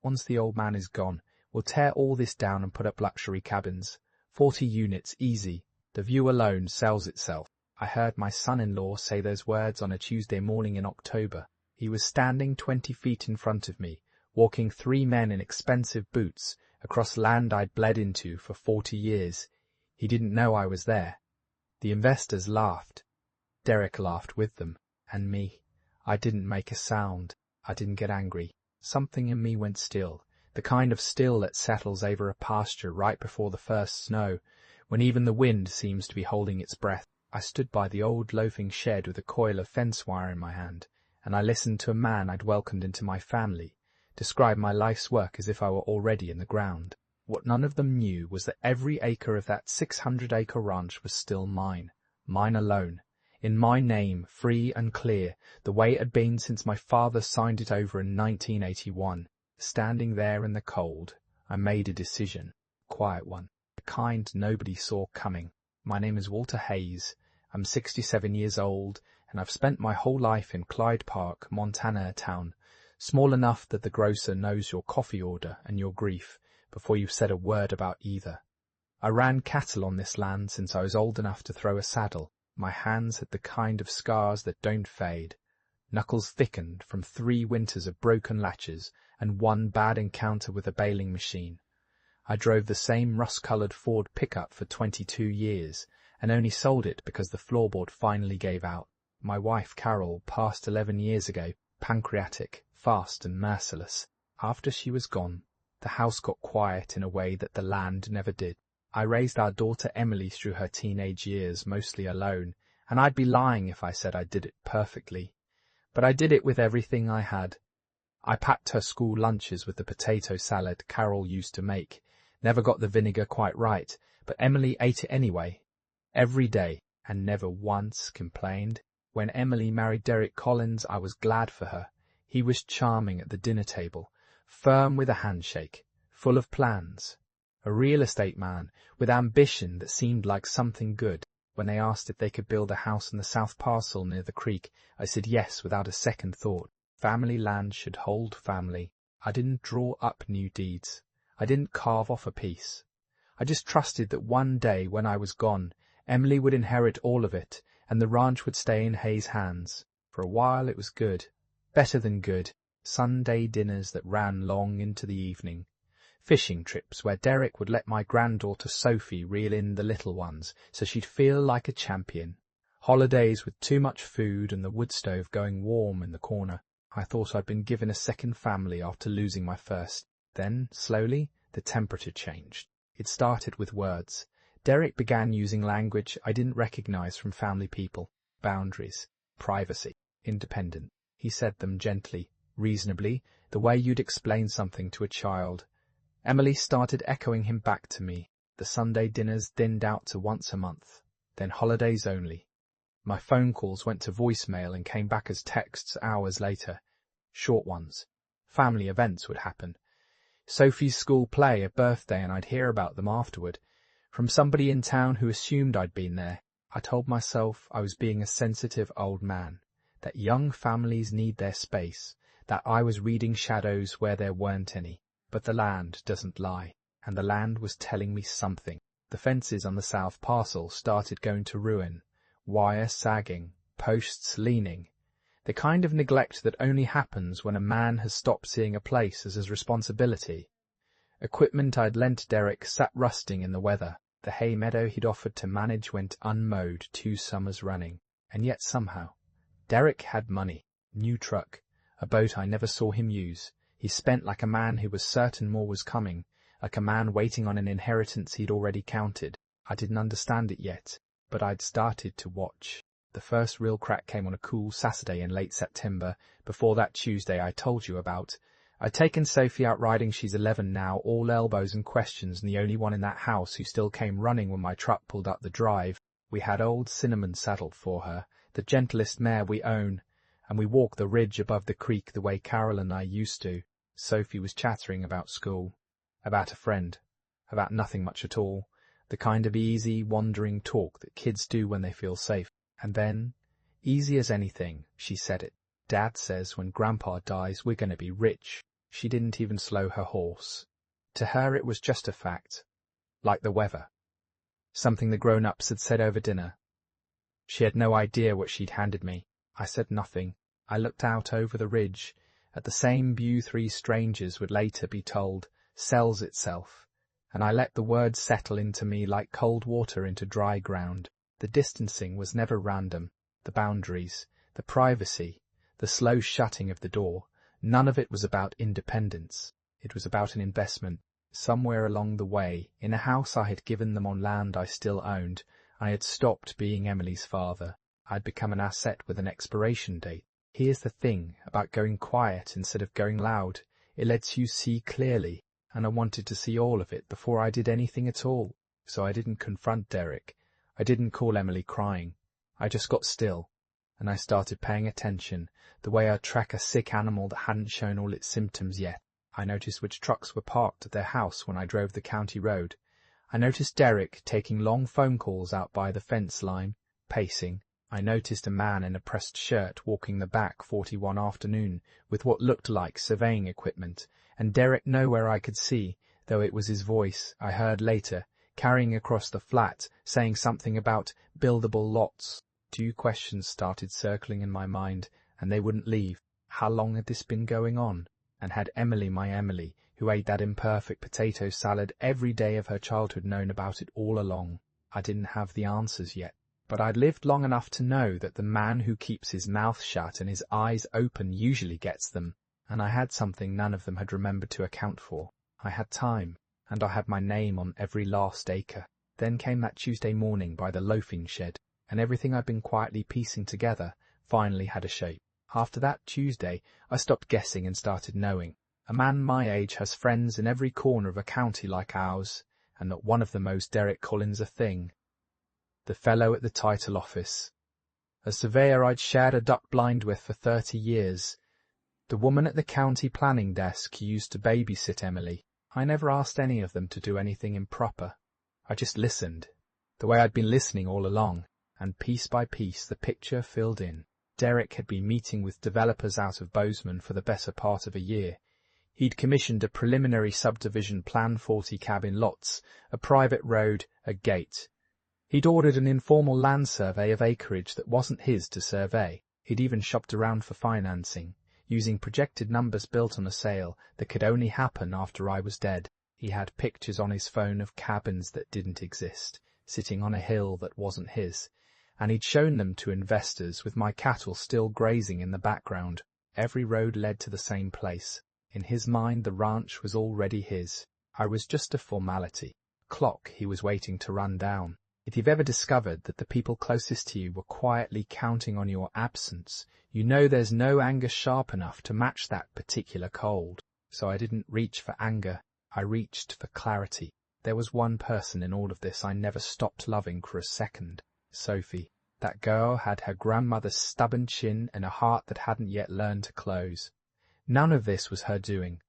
Once the old man is gone, we'll tear all this down and put up luxury cabins. 40 units, easy. The view alone sells itself. I heard my son-in-law say those words on a Tuesday morning in October. He was standing 20 feet in front of me, walking 3 men in expensive boots across land I'd bled into for 40 years. He didn't know I was there. The investors laughed. Derek laughed with them, and me. I didn't make a sound. I didn't get angry. Something in me went still, the kind of still that settles over a pasture right before the first snow, when even the wind seems to be holding its breath. I stood by the old loafing shed with a coil of fence wire in my hand, and I listened to a man I'd welcomed into my family describe my life's work as if I were already in the ground. What none of them knew was that every acre of that 600-acre ranch was still mine alone, in my name, free and clear, the way it had been since my father signed it over in 1981. Standing there in the cold, I made a decision, a quiet one, the kind nobody saw coming. My name is Walter Hayes. I'm 67 years old, and I've spent my whole life in Clyde Park, Montana town, small enough that the grocer knows your coffee order and your grief before you've said a word about either. I ran cattle on this land since I was old enough to throw a saddle. My hands had the kind of scars that don't fade. Knuckles thickened from 3 winters of broken latches and 1 bad encounter with a baling machine. I drove the same rust-coloured Ford pickup for 22 years, and only sold it because the floorboard finally gave out. My wife, Carol, passed 11 years ago, pancreatic, fast and merciless. After she was gone, the house got quiet in a way that the land never did. I raised our daughter Emily through her teenage years, mostly alone, and I'd be lying if I said I did it perfectly. But I did it with everything I had. I packed her school lunches with the potato salad Carol used to make. Never got the vinegar quite right, but Emily ate it anyway, every day, and never once complained. When Emily married Derek Collins, I was glad for her. He was charming at the dinner table, firm with a handshake, full of plans. A real estate man with ambition that seemed like something good. When they asked if they could build a house in the south parcel near the creek, I said yes without a second thought. Family land should hold family. I didn't draw up new deeds. I didn't carve off a piece. I just trusted that one day when I was gone, Emily would inherit all of it, and the ranch would stay in Hayes' hands. For a while it was good. Better than good. Sunday dinners that ran long into the evening. Fishing trips where Derek would let my granddaughter Sophie reel in the little ones so she'd feel like a champion. Holidays with too much food and the wood stove going warm in the corner. I thought I'd been given a second family after losing my first. Then, slowly, the temperature changed. It started with words. Derek began using language I didn't recognize from family people. Boundaries, privacy, independent. He said them gently, reasonably, the way you'd explain something to a child. Emily started echoing him back to me. The Sunday dinners thinned out to once a month, then holidays only. My phone calls went to voicemail and came back as texts hours later. Short ones. Family events would happen. Sophie's school play, a birthday, and I'd hear about them afterward. From somebody in town who assumed I'd been there. I told myself I was being a sensitive old man, that young families need their space, that I was reading shadows where there weren't any. But the land doesn't lie, and the land was telling me something. The fences on the south parcel started going to ruin, wire sagging, posts leaning. The kind of neglect that only happens when a man has stopped seeing a place as his responsibility. Equipment I'd lent Derek sat rusting in the weather. The hay meadow he'd offered to manage went unmowed 2 summers running. And yet somehow, Derek had money, new truck, a boat I never saw him use. He spent like a man who was certain more was coming, like a man waiting on an inheritance he'd already counted. I didn't understand it yet, but I'd started to watch. The first real crack came on a cool Saturday in late September, before that Tuesday I told you about. I'd taken Sophie out riding. She's 11 now, all elbows and questions, and the only one in that house who still came running when my truck pulled up the drive. We had old Cinnamon saddled for her, the gentlest mare we own, and we walked the ridge above the creek the way Carol and I used to. Sophie was chattering about school, about a friend, about nothing much at all, the kind of easy, wandering talk that kids do when they feel safe. And then, easy as anything, she said it. Dad says when Grandpa dies we're going to be rich. She didn't even slow her horse. To her it was just a fact, like the weather. Something the grown-ups had said over dinner. She had no idea what she'd handed me. I said nothing. I looked out over the ridge, at the same view 3 strangers would later be told sells itself, and I let the words settle into me like cold water into dry ground. The distancing was never random. The boundaries, the privacy, the slow shutting of the door, none of it was about independence. It was about an investment. Somewhere along the way, in a house I had given them on land I still owned, I had stopped being Emily's father. I'd become an asset with an expiration date. Here's the thing about going quiet instead of going loud. It lets you see clearly, and I wanted to see all of it before I did anything at all. So I didn't confront Derek. I didn't call Emily crying. I just got still, and I started paying attention, the way I'd track a sick animal that hadn't shown all its symptoms yet. I noticed which trucks were parked at their house when I drove the county road. I noticed Derek taking long phone calls out by the fence line, pacing. I noticed a man in a pressed shirt walking the back 41 afternoon with what looked like surveying equipment, and Derek nowhere I could see, though it was his voice, I heard later, carrying across the flat, saying something about buildable lots. 2 questions started circling in my mind, and they wouldn't leave. How long had this been going on? And had Emily, my Emily, who ate that imperfect potato salad every day of her childhood, known about it all along? I didn't have the answers yet, but I'd lived long enough to know that the man who keeps his mouth shut and his eyes open usually gets them, and I had something none of them had remembered to account for. I had time, and I had my name on every last acre. Then came that Tuesday morning by the loafing shed, and everything I'd been quietly piecing together finally had a shape. After that Tuesday, I stopped guessing and started knowing. A man my age has friends in every corner of a county like ours, and not one of them owes Derek Collins a thing. The fellow at the title office. A surveyor I'd shared a duck blind with for 30 years. The woman at the county planning desk who used to babysit Emily. I never asked any of them to do anything improper. I just listened, the way I'd been listening all along, and piece by piece the picture filled in. Derek had been meeting with developers out of Bozeman for the better part of a year. He'd commissioned a preliminary subdivision plan, 40 cabin lots, a private road, a gate. He'd ordered an informal land survey of acreage that wasn't his to survey. He'd even shopped around for financing, using projected numbers built on a sale that could only happen after I was dead. He had pictures on his phone of cabins that didn't exist, sitting on a hill that wasn't his, and he'd shown them to investors with my cattle still grazing in the background. Every road led to the same place. In his mind, the ranch was already his. I was just a formality, a clock he was waiting to run down. If you've ever discovered that the people closest to you were quietly counting on your absence, you know there's no anger sharp enough to match that particular cold. So I didn't reach for anger. I reached for clarity. There was one person in all of this I never stopped loving for a second. Sophie. That girl had her grandmother's stubborn chin and a heart that hadn't yet learned to close. None of this was her doing.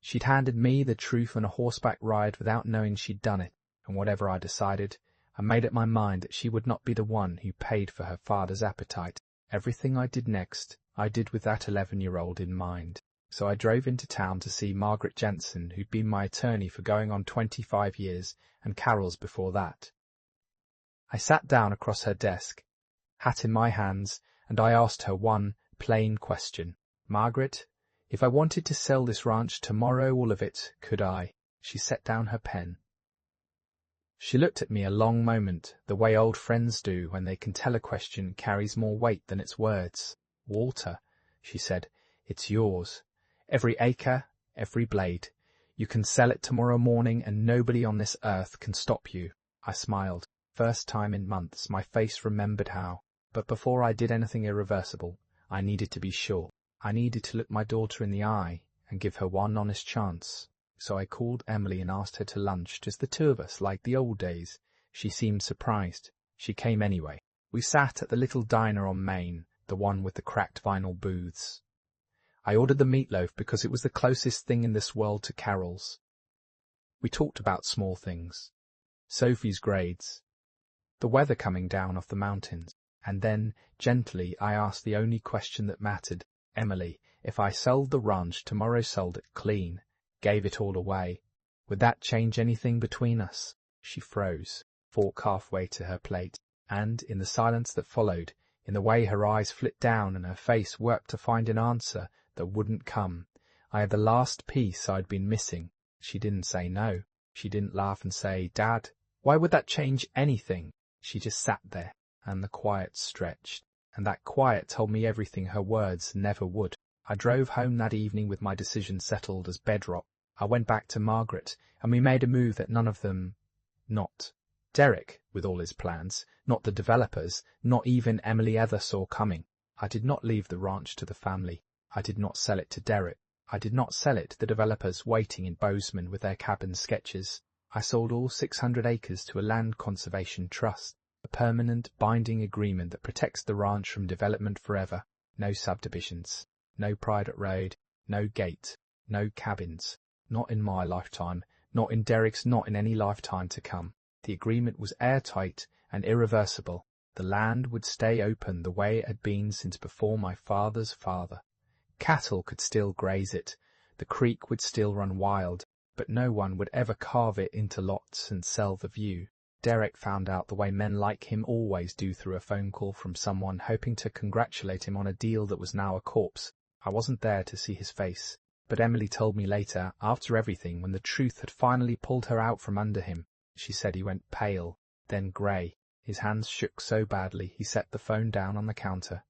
She'd handed me the truth on a horseback ride without knowing she'd done it, and whatever I decided, I made up my mind that she would not be the one who paid for her father's appetite. Everything I did next, I did with that 11-year-old in mind. So I drove into town to see Margaret Jensen, who'd been my attorney for going on 25 years, and Carol's before that. I sat down across her desk, hat in my hands, and I asked her one plain question. Margaret, if I wanted to sell this ranch tomorrow, all of it, could I? She set down her pen. She looked at me a long moment, the way old friends do when they can tell a question carries more weight than its words. Walter, she said, it's yours. Every acre, every blade. You can sell it tomorrow morning and nobody on this earth can stop you. I smiled. First time in months, my face remembered how. But before I did anything irreversible, I needed to be sure. I needed to look my daughter in the eye and give her one honest chance. So I called Emily and asked her to lunch, just the two of us, like the old days. She seemed surprised. She came anyway. We sat at the little diner on Main, the one with the cracked vinyl booths. I ordered the meatloaf because it was the closest thing in this world to Carol's. We talked about small things. Sophie's grades. The weather coming down off the mountains. And then, gently, I asked the only question that mattered. Emily, If I sold the ranch tomorrow, sold it clean, gave it all away, would that change anything between us? She froze, fork halfway to her plate, and in the silence that followed, in the way her eyes flit down and her face worked to find an answer that wouldn't come, I had the last piece I'd been missing. She didn't say no. She didn't laugh and say, "Dad, why would that change anything?" She just sat there, and the quiet stretched, and that quiet told me everything her words never would. I drove home that evening with my decision settled as bedrock. I went back to Margaret, and we made a move that none of them, not Derek, with all his plans, not the developers, not even Emily ever saw coming. I did not leave the ranch to the family. I did not sell it to Derek. I did not sell it to the developers waiting in Bozeman with their cabin sketches. I sold all 600 acres to a land conservation trust, a permanent binding agreement that protects the ranch from development forever. No subdivisions, no private road, no gate, no cabins. Not in my lifetime, not in Derek's, not in any lifetime to come. The agreement was airtight and irreversible. The land would stay open the way it had been since before my father's father. Cattle could still graze it, the creek would still run wild, but no one would ever carve it into lots and sell the view. Derek found out the way men like him always do through a phone call from someone hoping to congratulate him on a deal that was now a corpse. I wasn't there to see his face, but Emily told me later, after everything, when the truth had finally pulled her out from under him. She said he went pale, then grey. His hands shook so badly he set the phone down on the counter.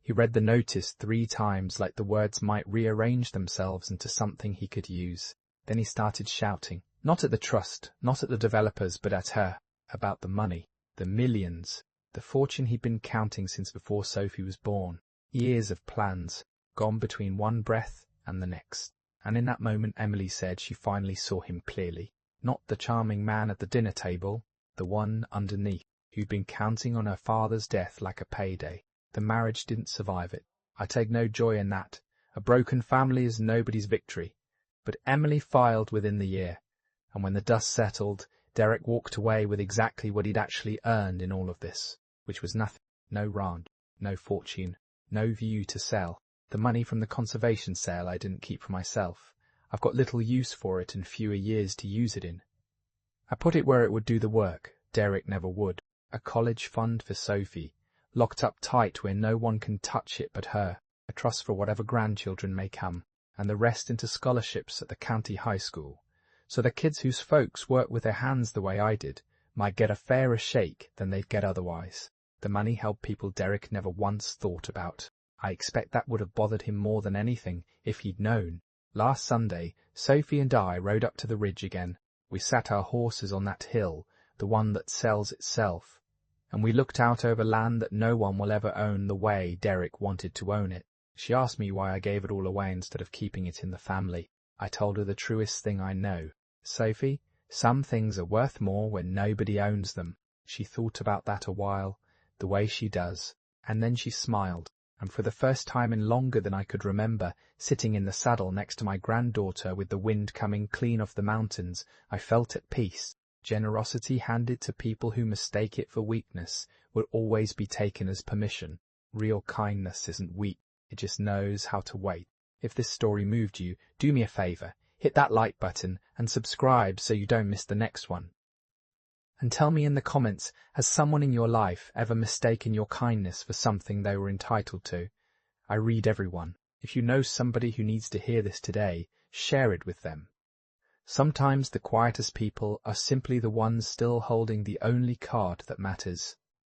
He read the notice 3 times like the words might rearrange themselves into something he could use. Then he started shouting, not at the trust, not at the developers, but at her, about the money, the millions, the fortune he'd been counting since before Sophie was born. Years of plans, gone between one breath and the next. And in that moment Emily said she finally saw him clearly. Not the charming man at the dinner table, the one underneath, who'd been counting on her father's death like a payday. The marriage didn't survive it. I take no joy in that. A broken family is nobody's victory. But Emily filed within the year, and when the dust settled, Derek walked away with exactly what he'd actually earned in all of this, which was nothing. No ranch, no fortune, no view to sell. The money from the conservation sale I didn't keep for myself. I've got little use for it and fewer years to use it in. I put it where it would do the work. Derek never would. A college fund for Sophie, locked up tight where no one can touch it but her. A trust for whatever grandchildren may come, and the rest into scholarships at the county high school, so the kids whose folks work with their hands the way I did might get a fairer shake than they'd get otherwise. The money helped people Derek never once thought about. I expect that would have bothered him more than anything if he'd known. Last Sunday, Sophie and I rode up to the ridge again. We sat our horses on that hill, the one that sells itself, and we looked out over land that no one will ever own the way Derek wanted to own it. She asked me why I gave it all away instead of keeping it in the family. I told her the truest thing I know. Sophie, some things are worth more when nobody owns them. She thought about that a while, the way she does, and then she smiled. And for the first time in longer than I could remember, sitting in the saddle next to my granddaughter with the wind coming clean off the mountains, I felt at peace. Generosity handed to people who mistake it for weakness will always be taken as permission. Real kindness isn't weak, it just knows how to wait. If this story moved you, do me a favor, hit that like button and subscribe so you don't miss the next one. And tell me in the comments, has someone in your life ever mistaken your kindness for something they were entitled to? I read everyone. If you know somebody who needs to hear this today, share it with them. Sometimes the quietest people are simply the ones still holding the only card that matters.